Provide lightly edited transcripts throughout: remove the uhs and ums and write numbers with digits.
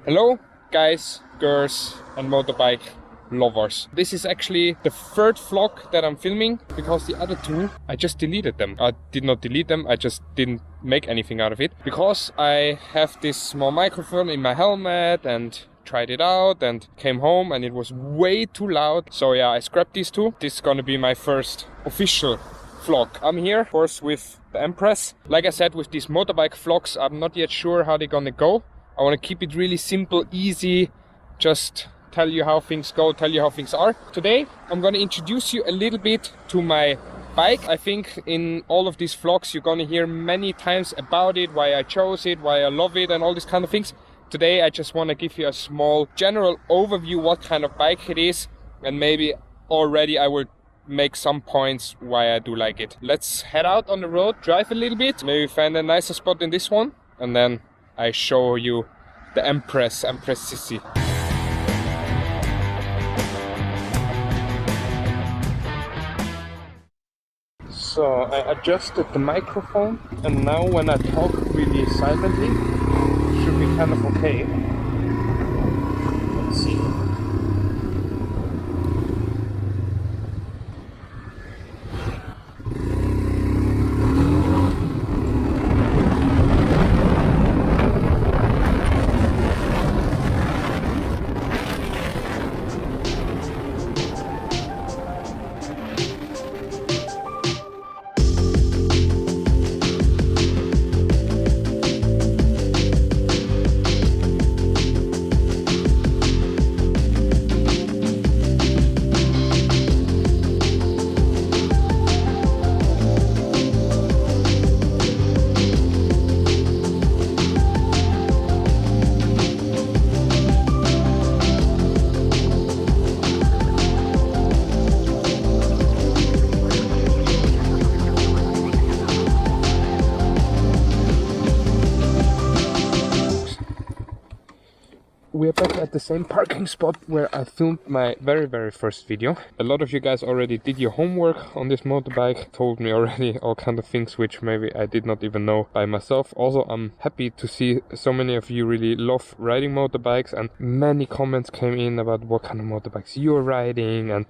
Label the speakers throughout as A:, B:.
A: Hello guys, girls and motorbike lovers. This is actually the third vlog that I'm filming because the other two, I just deleted them. I did not delete them, I just didn't make anything out of it. Because I have this small microphone in my helmet and tried it out and came home and it was way too loud. So yeah, I scrapped these two. This is gonna be my first official vlog. I'm here, of course, with the Empress. Like I said, with these motorbike vlogs, I'm not yet sure how they're gonna go. I want to keep it really simple, easy, just tell you how things go, tell you how things are. Today, I'm going to introduce you a little bit to my bike. I think in all of these vlogs, you're going to hear many times about it, why I chose it, why I love it, and all these kind of things. Today, I just want to give you a small general overview what kind of bike it is, and maybe already I will make some points why I do like it. Let's head out on the road, drive a little bit, maybe find a nicer spot than this one, and then I show you the Empress Sissy. So I adjusted the microphone and now when I talk really silently, it should be kind of okay. Let's see. We're back at the same parking spot where I filmed my very first video. A lot of you guys already did your homework on this motorbike, told me already all kind of things which maybe I did not even know by myself. Also, I'm happy to see so many of you really love riding motorbikes, and many comments came in about what kind of motorbikes you're riding, and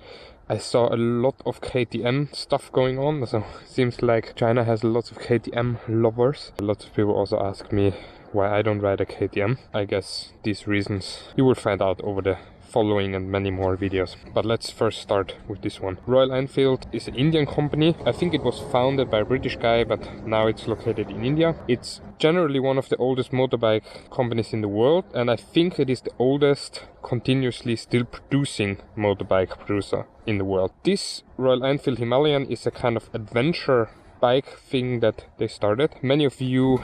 A: I saw a lot of KTM stuff going on, so it seems like China has lots of KTM lovers. Lots of people also ask me why I don't ride a KTM. I guess these reasons you will find out over the following and many more videos. But let's first start with this one. Royal Enfield is an Indian company. I think it was founded by a British guy, but now it's located in India. It's generally one of the oldest motorbike companies in the world, and I think it is the oldest continuously still producing motorbike producer in the world. This Royal Enfield Himalayan is a kind of adventure bike thing that they started. Many of you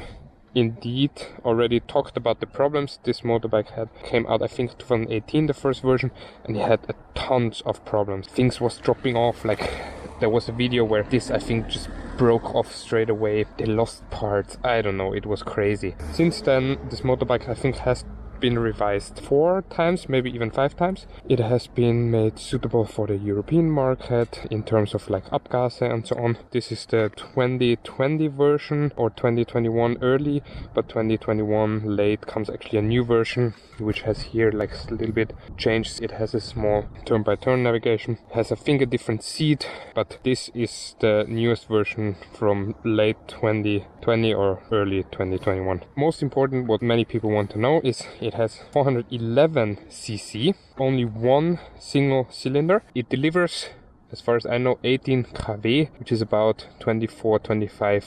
A: indeed already talked about the problems this motorbike had. Came out I think 2018, the first version, and it had a tons of problems. Things was dropping off, like there was a video where this I think just broke off straight away. They lost parts, I don't know, it was crazy. Since then this motorbike I think has been revised 4 times, maybe even 5 times. It has been made suitable for the European market in terms of like Abgase and so on. This is the 2020 version, or 2021 early, but 2021 late comes actually a new version which has here like a little bit changed. It has a small turn-by-turn navigation, has I think a different seat, but this is the newest version from late 2020 or early 2021. Most important, what many people want to know, is it has 411 cc, only one single cylinder. It delivers, as far as I know, 18 kW, which is about 24-25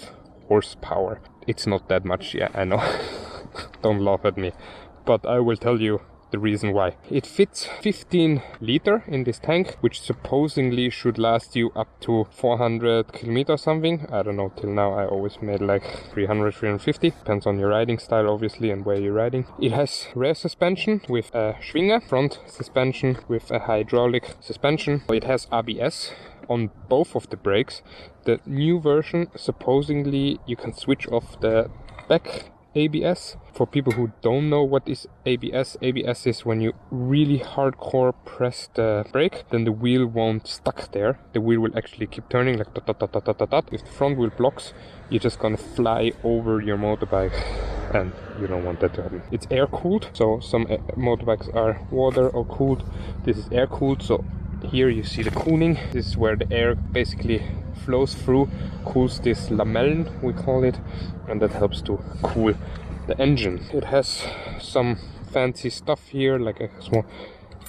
A: horsepower. It's not that much, yeah, I know. Don't laugh at me, but I will tell you the reason why. It fits 15 liter in this tank, which supposedly should last you up to 400 kilometers something. I don't know, till now I always made like 300-350, depends on your riding style obviously and where you're riding. It has rear suspension with a Schwinge, front suspension with a hydraulic suspension. It has ABS on both of the brakes. The new version, supposedly you can switch off the back ABS. For people who don't know what is ABS, ABS is when you really hardcore press the brake, then the wheel won't stuck there. The wheel will actually keep turning like dot, dot, dot, dot, dot, dot. If the front wheel blocks, you're just gonna fly over your motorbike, and you don't want that to happen. It's air cooled, so some motorbikes are water or cooled. This is air cooled, so here you see the cooling. This is where the air basically flows through, cools this lamellen, we call it, and that helps to cool the engine. It has some fancy stuff here, like a small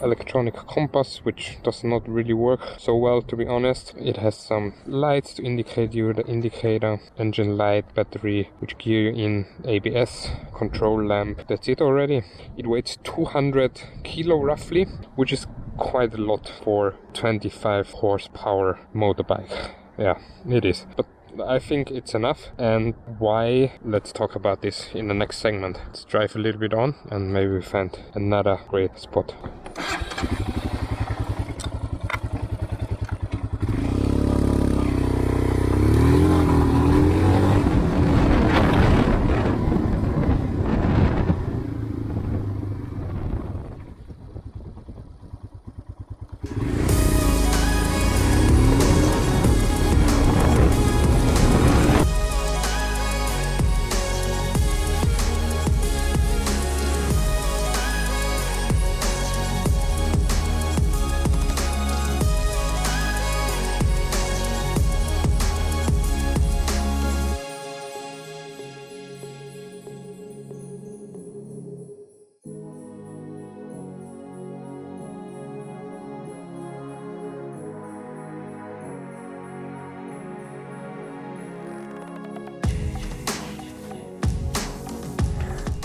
A: electronic compass, which does not really work so well, to be honest. It has some lights to indicate you the indicator, engine light, battery, which gear you in, ABS, control lamp. That's it already. It weighs 200 kilo roughly, which is quite a lot for 25 horsepower motorbike. Yeah, it is. But I think it's enough. And why? Let's talk about this in the next segment. Let's drive a little bit on and maybe we find another great spot.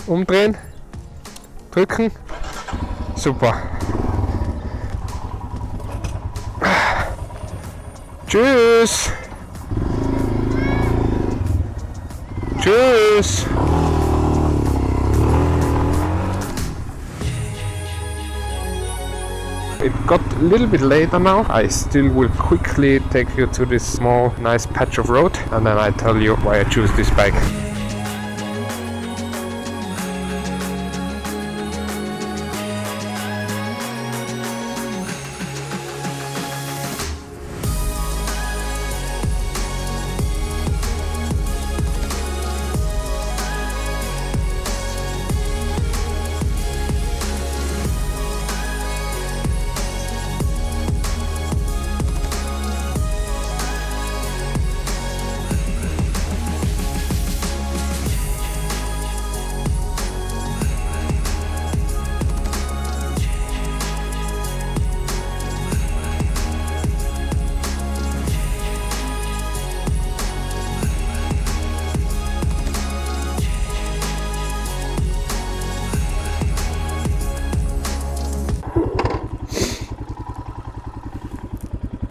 A: Umdrehen, drücken, super. Tschüss. Tschüss. It got a little bit later now. I still will quickly take you to this small nice patch of road and then I tell you why I choose this bike.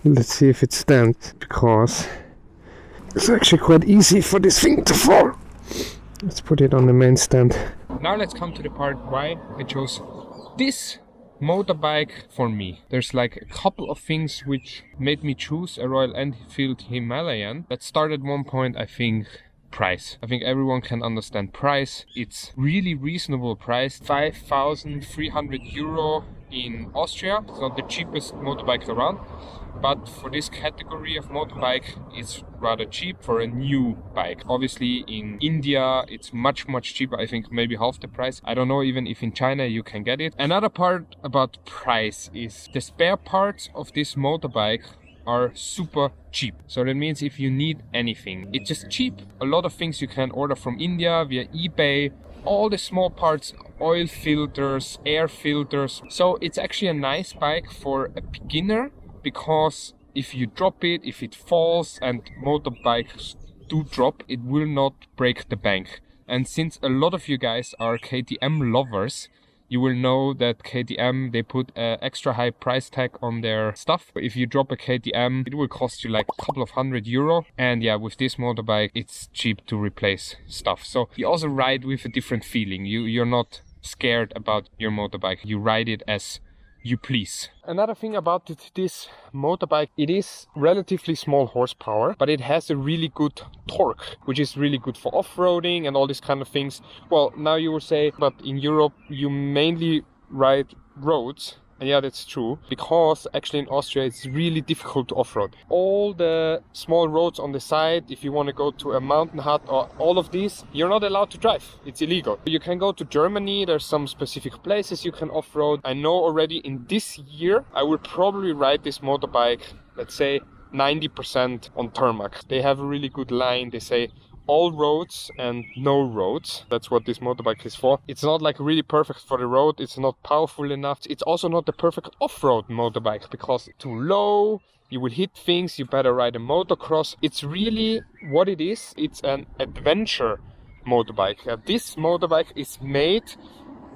A: Let's see if it stands, because it's actually quite easy for this thing to fall. Let's put it on the main stand. Now let's come to the part why I chose this motorbike for me. There's like a couple of things which made me choose a Royal Enfield Himalayan. That started one point, I think, price. I think everyone can understand price. It's really reasonable price, 5,300 euro in Austria. It's not the cheapest motorbike around, but for this category of motorbike it's rather cheap for a new bike. Obviously in India it's much cheaper, I think maybe half the price. I don't know even if in China you can get it. Another part about price is the spare parts of this motorbike are super cheap. So that means if you need anything, it's just cheap. A lot of things you can order from India via eBay. All the small parts, oil filters, air filters. So it's actually a nice bike for a beginner, because if you drop it, if it falls, and motorbikes do drop, it will not break the bank. And since a lot of you guys are KTM lovers, you will know that KTM, they put an extra high price tag on their stuff. If you drop a KTM, it will cost you like a couple of €100. And yeah, with this motorbike, it's cheap to replace stuff. So you also ride with a different feeling. You're not scared about your motorbike. You ride it as you please. Another thing about this motorbike, it is relatively small horsepower, but it has a really good torque, which is really good for off-roading and all these kind of things. Well, now you will say, but in Europe you mainly ride roads. And yeah, that's true, because actually in Austria it's really difficult to off-road. All the small roads on the side, if you want to go to a mountain hut or all of these, you're not allowed to drive. It's illegal. You can go to Germany, there's some specific places you can off-road. I know already in this year I will probably ride this motorbike, let's say 90% on tarmac. They have a really good line. They say all roads and no roads. That's what this motorbike is for. It's not like really perfect for the road. It's not powerful enough. It's also not the perfect off-road motorbike because it's too low. You will hit things. You better ride a motocross. It's really what it is. It's an adventure motorbike. This motorbike is made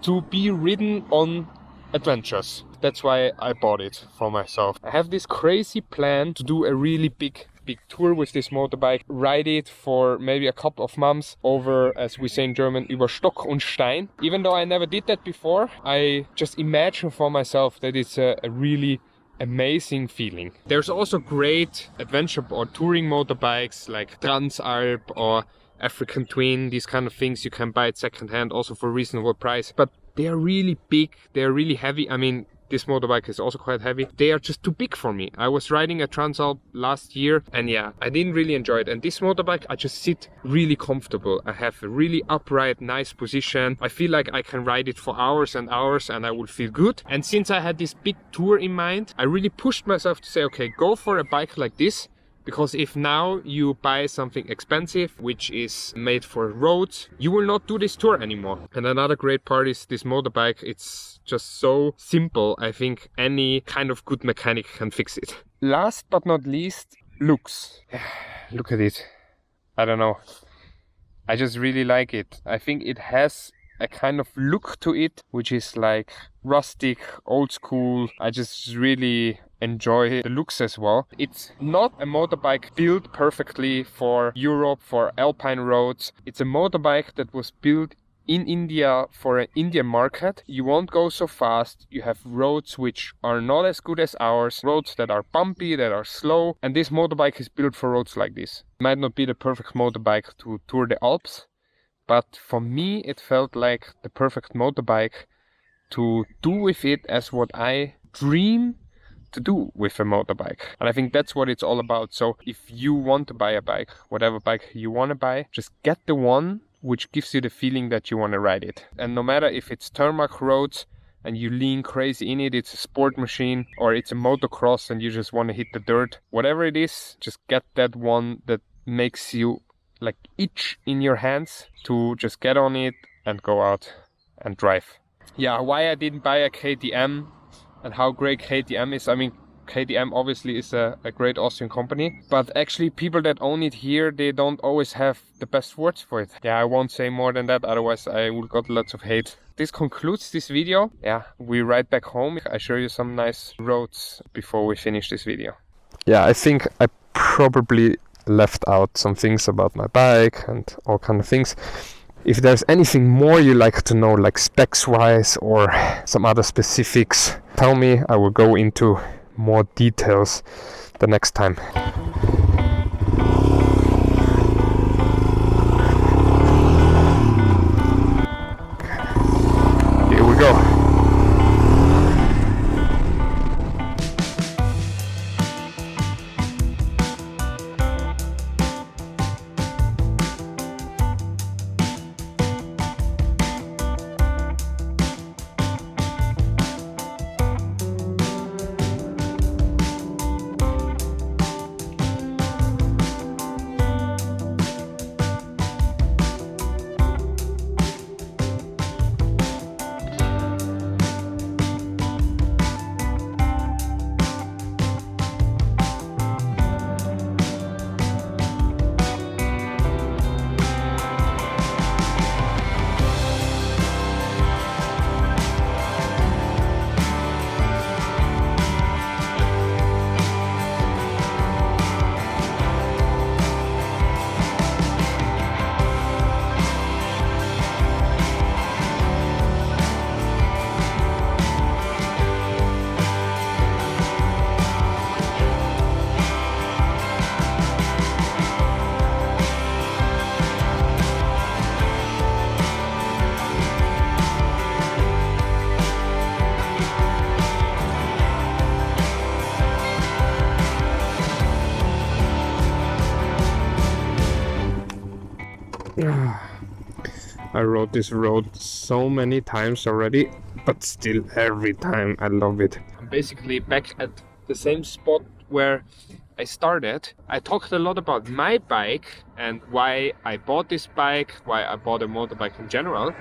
A: to be ridden on adventures. That's why I bought it for myself. I have this crazy plan to do a really big tour with this motorbike, ride it for maybe a couple of months over, as we say in German, über Stock und Stein. Even though I never did that before, I just imagine for myself that it's a really amazing feeling. There's also great adventure or touring motorbikes like Transalp or African Twin, these kind of things. You can buy it secondhand also for a reasonable price, but they're really big, they're really heavy. I mean, this motorbike is also quite heavy. They are just too big for me. I was riding a Transalp last year and yeah, I didn't really enjoy it. And this motorbike, I just sit really comfortable. I have a really upright, nice position. I feel like I can ride it for hours and hours and I will feel good. And since I had this big tour in mind, I really pushed myself to say, okay, go for a bike like this. Because if now you buy something expensive, which is made for roads, you will not do this tour anymore. And another great part is this motorbike. It's just so simple. I think any kind of good mechanic can fix it. Last but not least, looks. Look at it. I don't know. I just really like it. I think it has a kind of look to it, which is like rustic, old school. I just really enjoy the looks as well. It's not a motorbike built perfectly for Europe, for alpine roads. It's a motorbike that was built in India for an Indian market. You won't go so fast. You have roads which are not as good as ours, roads that are bumpy, that are slow, and this motorbike is built for roads like this. It might not be the perfect motorbike to tour the Alps, but for me it felt like the perfect motorbike to do with it as what I dream to do with a motorbike. And I think that's what it's all about. So if you want to buy a bike, whatever bike you want to buy, just get the one which gives you the feeling that you want to ride it. And no matter if it's tarmac roads and you lean crazy in it, it's a sport machine, or it's a motocross and you just want to hit the dirt, whatever it is, just get that one that makes you like itch in your hands to just get on it and go out and drive. Yeah, why I didn't buy a KTM and how great KTM is. I mean, KTM obviously is a great Austrian company, but actually people that own it here, they don't always have the best words for it. Yeah, I won't say more than that, otherwise I will got lots of hate. This concludes this video. Yeah, we ride back home. I show you some nice roads before we finish this video. Yeah, I think I probably left out some things about my bike and all kind of things. If there's anything more you like to know, like specs wise or some other specifics, tell me. I will go into more details the next time. Here we go. I rode this road so many times already, but still every time I love it. I'm basically back at the same spot where I started. I talked a lot about my bike and why I bought this bike, why I bought a motorbike in general.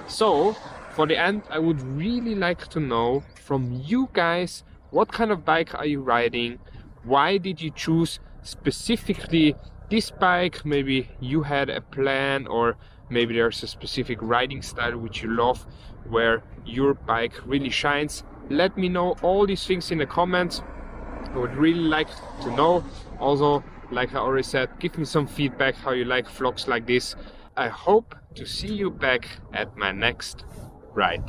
A: So for the end, I would really like to know from you guys, what kind of bike are you riding? Why did you choose specifically this bike? Maybe you had a plan, or maybe there's a specific riding style which you love, where your bike really shines. Let me know all these things in the comments. I would really like to know. Also, like I already said, give me some feedback how you like vlogs like this. I hope to see you back at my next ride.